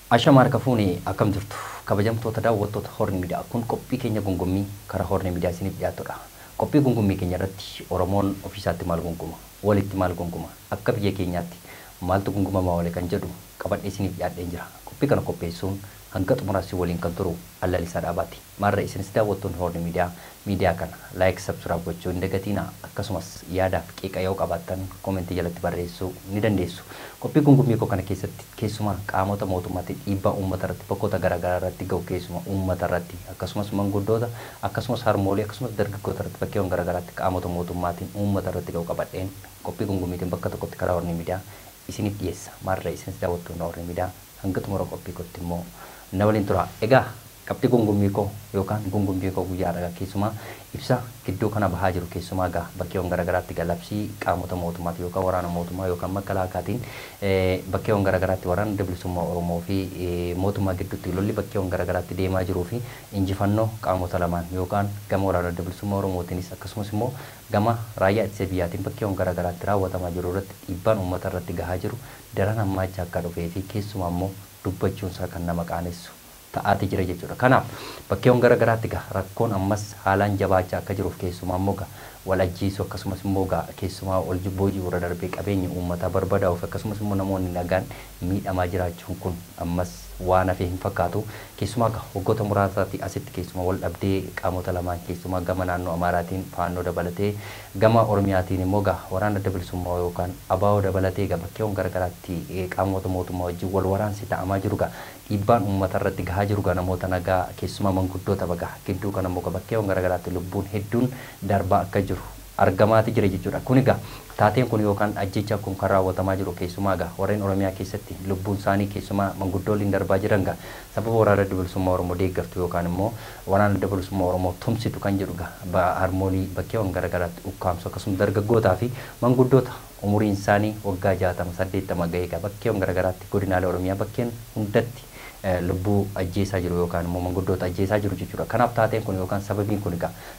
Ashama harka fuuni akkam jirtu kabajamtoota daawwattoota Horn Miidiyaa kun qophii keenya gungummii karaa Horn Miidiyaa isiniif dhiyaatudha. Qophii gungummii keenya irratti Oromoon ofiisaatti maal gunguma, walitti maal gunguma, akka biyya keenyaatti maaltu gungumamaa wale kan jedhu qabadhee isiniif dhiyaadheen jira. Qophii kana qopheessuun hanga xumuraatti waliin kan turu Allalisaa Dhaabaati. Maarra isinis daawwattoonni Horn Miidiyaa kana like subscribe gochuu hin dagatinaa, akkasumas yaada fi qeeqa yoo qabaattan komentii jalatti barreessuu ni dandeessu. Qophii gungummii koo kana keessatti keessumaa qaamota mootummaatiin dhiibbaa uummata irratti bakkoota garaagaraa irratti ga'u keessumaa uummata irratti akkasumas manguddoota akkasumas harmoolii akkasumas dargaggoota irratti bakkeewwan garaagaraatti qaamota mootummaatiin uummata irratti ga'u qabadheen qophii gungummiitiin bakka tokkotti karaa Horn Miidiyaa isiniif dhiyeessa. Maarra isinis daawwattoonni Horn Miidiyaa hanga xumura qophii kootti immoo na waliin tura. Egaa qabxii gungummii koo yookaan gungummii koo guyyaa dhagaa keessumaa ibsa gidduu kana bahaa jiru keessumaa gaa bakkeewwan garaagaraatti galabsii qaamota mootummaati yookaan waraana mootummaa yookaan makalaakaatiin bakkeewwan garaagaraatti waraana bilisummaa Oromoo fi mootummaa gidduutti lolli bakkeewwan garaagaraatti deemaa jiruu fi injifannoo qaamota lamaan yookaan gama waraana bilisummaa Oromootiinis akkasumas immoo gama raayyaa ittisa biyyaatiin bakkeewwan garaagaraatti raawwatamaa jiru irratti dhiibbaan uummata irratti gahaa jiru daran hammaachaa akka dhufee fi keessumaa immoo dubbachuun isaa kan nama qaanessu ta'aati jira jechuudha. Kanaaf bakkeewwan garaagaraatti rakkoon ammas haalaan jabaachaa akka jiruuf keessumaa immoo wal ajjeesuu akkasumas immoo keessumaa ol boojii warra darbee qabeenya uummataa barbadaa'uuf akkasumas immoo namoonni nagaan miidhamaa jiraachuun kun ammas waan hafee hin fakkaatu. Keessumaa waggoota muraasaatti asitti keessumaa wal dhabdee qaamota lamaan keessumaa gama naannoo Amaaraatiin faannoo dabalatee gama Oromiyaatiin immoo waraana bilisummaa yookaan ABO dabalatee bakkeewwan garaagaraatti qaamota mootummaa wajjin wal waraansi ta'amaa jiru dhiibbaan uummata irratti gahaa jiru namoota nagaa keessumaa manguddoota gidduu kana immoo bakkeewwan garaagaraatti lubbuun hedduun darbaa akka jiru argamaati jira jechuudha. Kun taateen kun yookaan ajjechaan kun kan raawwatamaa jiru keessumaa warreen Oromiyaa keessatti lubbuun isaanii keessumaa manguddooliin darbaa jiran sababa waraana bilisummaa Oromoo deeggartu yookaan immoo waraana bilisummaa Oromoo tumsitu kan jedhu harmoolii bakkeewwan garaagaraatti ukkaamsu akkasumas dargaggootaa fi manguddoota umuriin isaanii waggaa 60-80 ga'ee bakkeewwan garaagaraatti godinaalee Oromiyaa bakkeen hundatti lubbuu ajjeesaa jiru yookaan immoo manguddoota ajjeesaa jiru jechuudha. Kanaaf taateen kun yookaan sababiin kun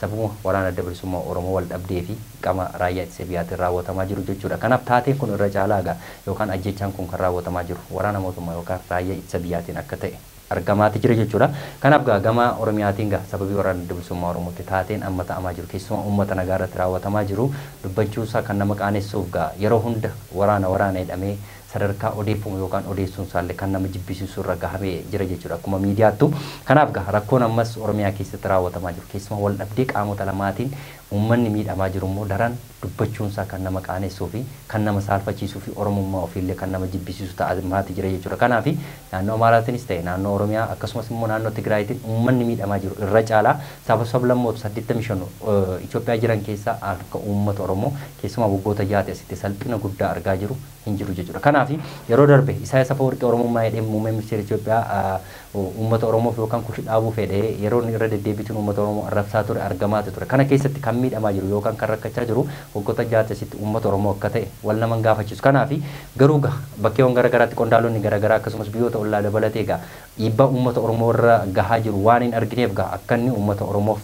sababa waraana bilisummaa Oromoo wal dhabdee fi qama raayyaa ittisa biyyaatiin raawwatamaa jiru jechuudha. Kanaaf taateen kun irra caalaa yookaan ajjechaan kun kan raawwatamaa jiru waraana mootummaa yookaan raayyaa ittisa biyyaatiin akka ta'e argamaati jira jechuudha. Kanaaf gama Oromiyaatiin sababii waraana bilisummaa Oromootti taateen amma ta'amaa jiru keessumaa uummata nagaa irratti raawwatamaa jiru dubbachuusaa kan nama qaanessuuf yeroo hunda waraana hidhamee sadarkaa odeeffamu yookaan odeessuun isaallee kan nama jibbisiisu irra gahamee jira jechuudha akkuma miidiyaattu. Kanaaf rakkoon ammas Oromiyaa keessatti raawwatamaa jiru keessumaa wal dhabdee qaamota lamaatiin uummanni miidhamaa jiru immoo daran dubbachuun isaa kan nama qaanessuu fi kan nama saalfachiisuu fi Oromummaa ofiillee kan nama jibbisiisu ta'aati jira jechuudha. Kanaaf naannoo Amaaraatiinis ta'e naannoo Oromiyaa akkasumas immoo naannoo Tigraayitiin uummanni miidhamaa jiru irra caalaa sablammoota 85 Itoophiyaa jiran keessaa akka uummata Oromoo keessumaa waggoota 6 asitti salphina guddaa argaa jiru hin jiru jechuudha. Kanaaf yeroo darbe Isaayyaas Afeworqii Oromummaa jedhee muummee ministeera Itoophiyaa uummata Oromoof yookaan kushi dhaabuu fedhee yeroo irra deddeebiituun uummata Oromoo arrabsaa ture argamaati ture. Kana keessatti kan miidhamaa jiru yookaan kan rakkachaa jiru waggoota 6 asitti uummata Oromoo akka ta'e wal naman gaafachiisu. Kanaaf garuu bakkeewwan garaagaraatti qondaalonni garaagaraa akkasumas biyyoota ollaa dabalatee dhiibbaa uummata Oromoo irra gahaa jiru waan hin argineef akka inni uummata Oromoof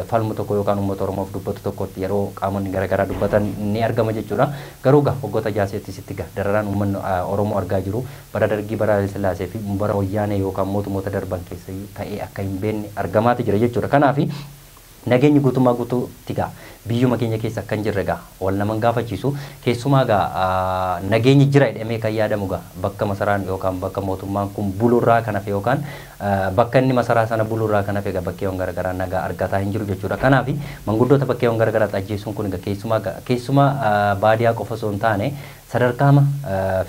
falmu tokko yookaan uummata Oromoof dubbatu tokkotti yeroo qaamonni garaagaraa dubbatan ni argama jechuudha. Garuu waggoota 6 asitti dararaan uummanni Oromoo argaa jiru bara Dargii bara Haayile Sillaasee fi bara Wayyaanee yookaan mootummoota darban keessa ta'ee akka hin beekne argamaati jira jechuudha. Kanaaf nageenyi guutummaa guutuutti biyyuma keenya keessa kan jirre wal naman gaafachiisu keessumaa nageenyi jira jedhamee kan yaadamu bakka masaraan yookaan bakka mootummaan kun bulurraa kan hafe yookaan bakka inni masaraa sana bulurraa kan hafe bakkeewwan garaagaraa nagaa argataa hin jiru jechuudha. Kanaaf manguddoota bakkeewwan garaagaraatti ajjeesuun kun keessumaa baadiyaa qofa osoo hin taane sadarkaa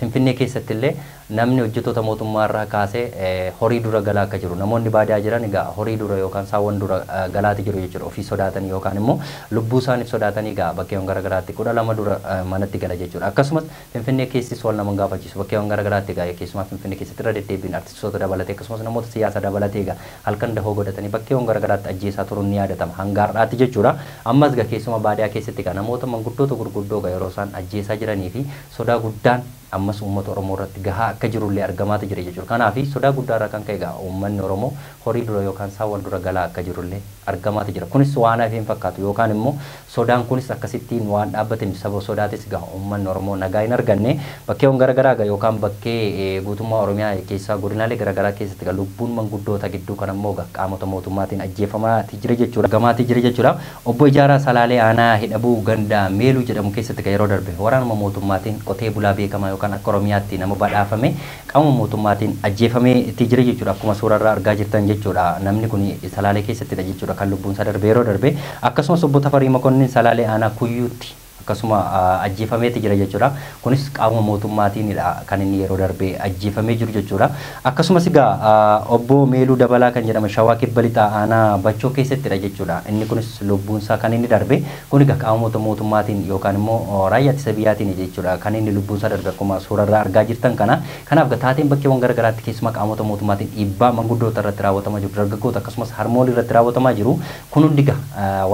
Finfinnee keessatti illee namni hojjettoota mootummaa irraa kaasee horii dura galaa akka jiru namoonni baadiyaa jiran horii dura yookaan saawwan dura galaati jiru jechuudha. Ofii sodaatanii yookaan immoo lubbuu isaaniif sodaatanii bakkeewwan garaagaraatti 12 dura manatti gala jechuudha. Akkasumas Finfinnee keessis wal nama gaafachiisu bakkeewwan garaagaraatti keessumaa Finfinnee keessatti irra deddeebiin artistoota dabalatee akkasumas namoota siyaasa dabalatee halkan dahoo godhatanii bakkeewwan garaagaraatti ajjeesaa turuun ni yaadatama hanga har'aatti jechuudha. Ammas keessumaa baadiyaa keessatti namoota manguddoota gurguddoo yeroo isaan ajjeesaa jiranii fi sodaa guddaan ammas uummata Oromoo irratti gahaa akka jirullee argamaati jira jechuudha. Kanaaf sodaa guddaa irraa kan ka'e uummanni Oromoo horii dura yookaan saawwan dura galaa akka jirullee argamaati jira. Kunis waan hafe hin fakkaatu yookaan immoo sodaan kunis akkasittiin waan dhaabbateen saba sodaatis gaa uummanni Oromoo nagaa hin arganne bakkeewwan garaagaraa gaa yookaan bakkee guutummaa Oromiyaa keessaa godinaalee garaagaraa keessatti gaa lubbuun manguddoota gidduu kan ammoo gaa qaamota mootummaatiin ajjeefamaati jira jechuudha. Argamaati jira jechuudha. Obbo Ijaaraa Salaalee Aanaa Hidhabuu Ganda Meeluu jedhamu keessatti gaa yeroo darbe waraanuma mootummaatiin qotee bulaa beekamaa yookaan akka Oromiyaatti nama badhaafame qaama mootummaatiin ajjeefamee itti jira jechuudha. Akkuma suurarraa argaa jirtan jechuudha. Namni kun Salaalee keessattidha jechuudha kan lubbuun isaa darbe yeroo darbe akkasumas obbo Tafarii Makonnin Salaalee Aanaa Kuyyuutti akkasuma ajjeefameeti jira jechuudha. Kunis qaama mootummaatiinidha kan inni yeroo darbe ajjeefamee jiru jechuudha. Akkasumas egaa obbo Meeluu Dabalaa kan jedhama Shawaa Kibba Lixaa Aanaa Bachoo keessattidha jechuudha. Inni kunis lubbuun isaa kan inni darbe kun egaa qaama mootummaatiin yookaan immoo raayyaa ittisa biyyaatiin jechuudha kan inni lubbuun isaa darbe akkuma suurarraa argaa jirtan kana. Kanaaf taateen bakkeewwan garaagaraatti keessumaa qaamota mootummaatiin dhiibbaa manguddoota irratti raawwatamaa jiru dargaggoota akkasumas harmoolii irratti raawwatamaa jiru kun hundi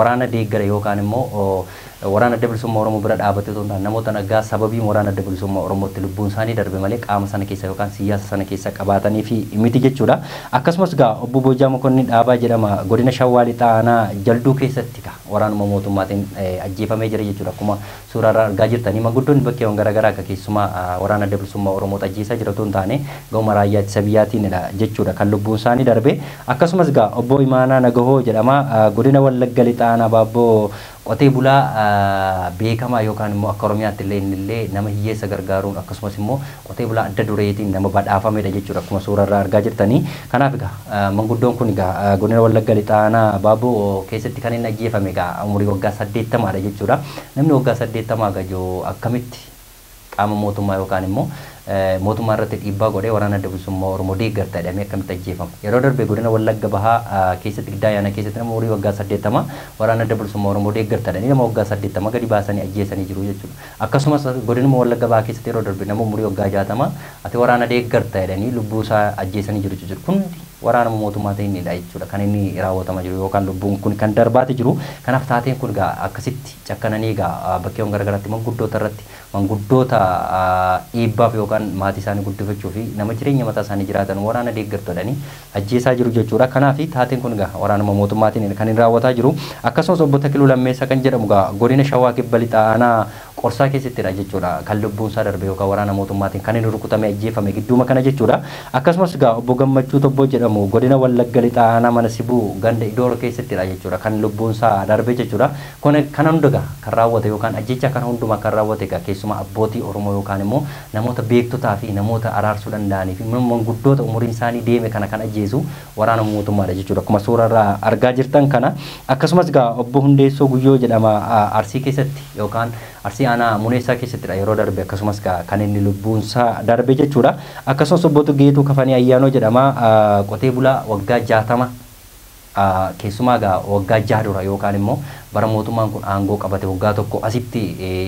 waraana deeggara yookaan immoo waraana adda bilisummaa Oromoo bira dhaabatee ta'uudhaan namoota nagaa sababii waraana adda bilisummaa Oromootti lubbuun isaanii darbe malee qaama sana keessa yookaan siyaasa sana keessa qabaatanii fi miti jechuudha. Akkasumas gaa obbo Boojaa Mokonnin Dhaabaa jedhama godina Shawaa Lixaa Aanaa Jalduu keessatti waraanuma mootummaatiin ajjeefamee jira jechuudha. Akkuma suurarraa argaa jirtanii manguddoonni bakkeewwan garaagaraa akka keessumaa waraana adda bilisummaa Oromoo ajjeesaa jira otoo hin taane gahuma raayyaa ittisa biyyaatiinidha jechuudha kan lubbuun isaanii darbe. Akkasumas gaa obbo Imaanaa Nagahoo jedhama godina Wallagga Lixaa Aanaa Baabboo qotee bulaa beekamaa yookaan immoo akka Oromiyaatti illee nama hiyyeessa gargaaruun akkasumas immoo qotee bulaa adda dureetiin nama badhaafamedha jechuudha akkuma suurarraa argaa jirtanii. Kanaaf egaa manguddoon kun egaa godina Wallagga Lixaa Aanaa Baabboo keessatti kan inni ajjeefame egaa umurii waggaa 80dha jechuudha. Namni waggaa 80 gajoo akkamitti qaama mootummaa yookaan immoo mootummaa irratti dhiibbaa godhee waraana adda bilisummaa Oromoo deeggarta jedhamee akkamitti ajjeefama. Yeroo darbe godina Wallagga Bahaa keessatti Giddaayyaana keessatti nama umurii waggaa 80 waraana adda bilisummaa Oromoo deeggarta jedhanii nama waggaa 80 gadi baasanii ajjeesanii jiru jechuudha. Akkasumas godina Wallagga Bahaa keessatti yeroo darbe nama umurii waggaa 60 ati waraana deeggarta jedhanii lubbuu isaa ajjeesanii jiru jechuudha. Kundi waraana mootummaa ta'inidha jechuudha kan inni raawwatamaa jiru yookaan lubbuun kun kan darbaati jiru. Kanaaf taateen kun egaa akkasitti cakkananii egaa bakkeewwan garaagaraatti manguddoota irratti manguddoota dhiibbaaf yookaan maatii isaanii guddifachuu fi nama jireenya mataa isaanii jiraatan waraana deeggartu jedhanii ajjeesaa jiru jechuudha. Kanaaf taateen kun egaa waraanuma mootummaatiin kan inni raawwataa jiru. Akkasumas obbo Takiluu Lammeessaa kan jedhamu egaa godina Shawaa Kibba Lixaa Aanaa Qorsaa keessattidha jechuudha kan lubbuun isaa darbe yookaan waraana mootummaatiin kan inni rukutamee ajjeefame gidduuma kana jechuudha. Akkasumas egaa obbo Gammachuu Tobboo jedhamu godina Wallagga Lixaa Aanaa Mana Sibuu ganda Idoora keessattidha jechuudha kan lubbuun isaa darbe jechuudha. Kun kana hunda kan raawwate yookaan ajjecha kana hundumaa kan raawwate egaa keessumaa abbootii Oromoo yookaan immoo namoota beektotaa fi namoota araarsuu danda'anii fi manguddoota umuriin isaanii deeme kana kan ajjeesu waraana mootummaadha jechuudha. Akkuma suurarraa argaa jirtan kana akkasumas egaa obbo Hundeessoo Guyyoo jedhama Arsii keessatti yookaan Arsii Aanaa Muneessaa keessattidha yeroo darbe akkasumas kan inni lubbuun isaa darbe jechuudha. Akkasumas obbo Geetuu Kafanii Ayyaanoo jedhama qotee bulaa waggaa 60 keessumaa egaa waggaa 6 dura yookaan immoo bara mootummaan kun aangoo qabate waggaa tokko asitti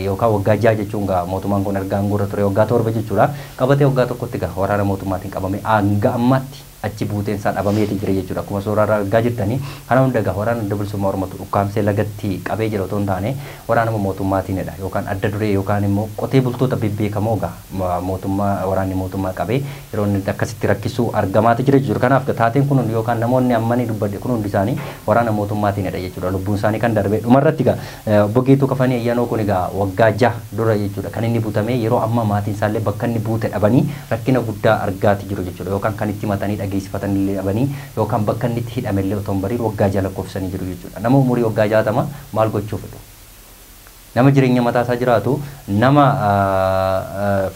yookaan waggaa 6 jechuun egaa mootummaan kun erga aangoo irra ture waggaa 7 jechuudha. Qabatee waggaa tokkotti egaa waraana mootummaatiin qabame hanga ammaatti achi buuteen isaa dhabameeti jira jechuudha. Akkuma suurarraa argaa jirtanii kana hunda egaa waraana adda bilisummaa Oromootu ukkaamsee lagatti qabee jira otoo hin taane waraana mootummaatiinidha yookaan adda duree yookaan immoo qotee bultoota bebbeekamoo egaa mootummaa waraanni mootummaa qabee yeroo inni akkasitti rakkisuu argamaati jira jechuudha. Kanaaf taateen kun yookaan namoonni ammanii dubbadhe kun hundi isaanii waraana mootummaatiinidha jechuudha. Lubbuun isaanii kan darbe dhumarratti egaa obbo Geetuu Kafanii Ayyaanoo kun egaa waggaa 6 dura jechuudha kan inni butamee yeroo ammaa maatiin isaallee bakka inni buute dhabanii rakkina guddaa argaati jiru jechuudha yookaan kan itti himatanii geessifatan illee dhabanii yookaan bakka inni itti hidhame illee otoo hin bariin waggaa 6 lakkoofsanii jiru jechuudha. Nama umurii waggaa 60 maal gochuuf fedhu? Nama jireenya mataa isaa jiraatu nama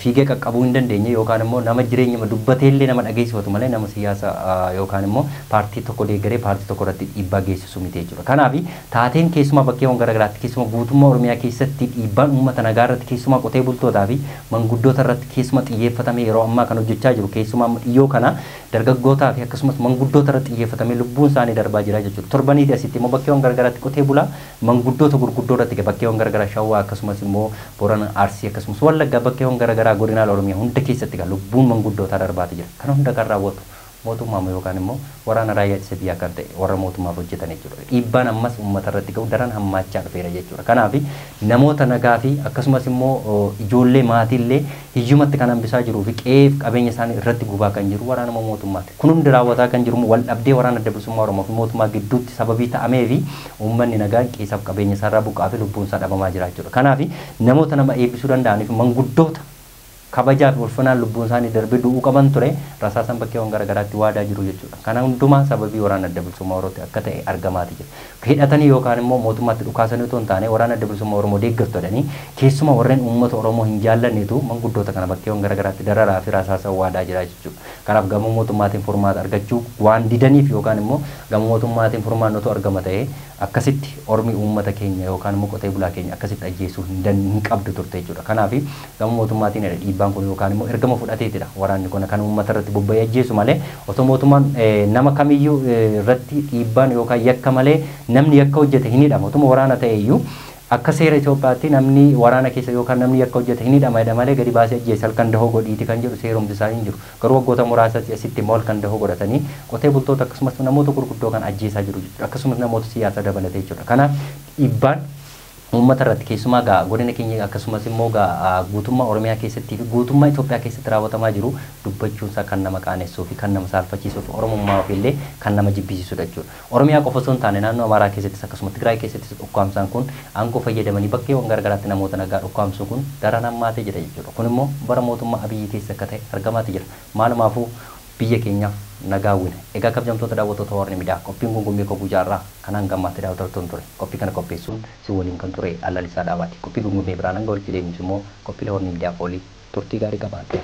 fiigee qaqqabuu hin dandeenye yookaan immoo nama jireenya dubbatee illee nama dhageessifatu malee nama siyaasa yookaan immoo paartii tokko deeggaree paartii tokko irratti dhiibbaa geessisu miti jechuudha. Kanaaf taateen keessumaa bakkeewwan garaagaraatti keessumaa guutummaa Oromiyaa keessatti dhiibbaan uummata nagaa irratti keessumaa qotee bultootaa fi manguddoota irratti keessumaa xiyyeeffatamee yeroo ammaa kan hojjechaa jiru keessumaa dhiyoo kana dargaggootaa fi akkasumas manguddoota irratti xiyyeeffatamee lubbuun isaanii darbaa jira jechuudha. Torbaniiti asitti immoo bakkeewwan garaagaraatti qotee bulaa manguddoota gurguddoo irratti bakkeewwan garaagaraa Shawaa akkasumas immoo Boorana Arsii akkasumas Wallaggaa bakkeewwan garaagaraa godinaalee Oromiyaa hunda keessatti lubbuun manguddootaa darbaati jira. Kana hunda kan raawwatu mootummaa yookaan immoo waraana raayyaa ittisa biyyaa kan ta'e warra mootummaaf hojjetan jechuudha. Dhiibbaan ammas uummata irratti ga'u daran hammaachaa dhufeera jechuudha. Kanaaf namoota nagaa fi akkasumas immoo ijoollee maatiillee hiyyumatti kan hambisaa jiruu fi qe'eef qabeenya isaanii irratti gubaa kan jiru waraana mootummaati. Kun hundi raawwataa kan jiru wal dhabdee waraana adda bilisummaa Oromoo fi mootummaa gidduutti sababii ta'amee fi uummanni nagaan qe'eef qabeenya isaarraa buqqaa fi lubbuun isaa dhabamaa jira jechuudha. Kanaaf namoota nama eebbisuu danda'aniif manguddoota kabajaaf ulfinaan lubbuun isaanii darbee du'uu qaban ture rasaasan bakkeewwan garaagaraatti waadaa jiru jechuudha. Kana hundumaa sababii waraana adda bilisummaa Oromootti akka ta'e argamaati jira. Hidhatanii yookaan immoo mootummaatti dhukaasanii otoo hin taane waraana adda bilisummaa Oromoo deeggartu jedhanii keessuma warreen uummata Oromoo hin jaallanneetu manguddoota kana bakkeewwan garaagaraatti dararaa fi rasaasan waadaa jira jechuudha. Kanaaf gama mootummaatiin furmaata argachuu waan didaniif yookaan immoo gama mootummaatiin furmaannotu argama ta'ee akkasitti ormi uummata keenya yookaan immoo qotee bulaa keenya akkasitti ajjeesuu hin qabdu turte jechuudha. Kanaaf gama mootummaatiin dhiibbaan kun yookaan immoo ergama fudhateetidha. Waraanni kun kan uummata irratti bobba'ee ajjeesu malee otoo mootummaan nama kamiyyuu irratti dhiibbaan yookaan yakka malee namni yakka hojjete hin hidhamu. Otuma waraana ta'e iyyuu akka seera Itoophiyaatti namni waraana keessa yookaan namni yakka hojjete hin hidhama malee gadi baasee ajjeese halkan dahoo godhiiti kan jedhu seerumti isaa hin jiru. Garuu waggoota muraasa asitti immoo halkan dahoo godhatanii qotee bultoota akkasumas namoota gurguddoo kan ajjeesaa jiru jechuudha. Akkasumas namoota siyaasa dabalatee jechuudha. Kanaaf dhiibbaan uummata irratti keessumaa godina keenya akkasumas immoo guutummaa Oromiyaa keessatti fi guutummaa Itoophiyaa keessatti raawwatamaa jiru dubbachuun isaa kan nama qaanessuu fi kan nama saalfachiisuu fi Oromummaa ofillee kan nama jibbisiisudha jechuudha. Oromiyaa qofa osoo hin taane naannoo Amaaraa keessattis akkasumas Tigraay keessattis ukkaamsaan kun aangoo fayyadamanii bakkeewwan garaagaraatti namoota nagaa ukkaamsuu kun daran hammaatee jira jechuudha. Kun immoo bara mootummaa Abiyyi keessa akka ta'e argamaati jira. Maalumaafuu biyya keenyaaf nagaa wina. Egaa kabajamtoota daawwattoota Horni Miidiyaa qophiin gungummii koo guyyaarraa kanaan gammaatti daawwatattoon ture. Qophii kana qopheessuun si waliin kan ture Allalisaa Dhaabaati. Qophii gungummii biraan hanga walitti deebisu immoo qophiilee Horni Miidiyaaf oolii turtii gaarii qabaadha.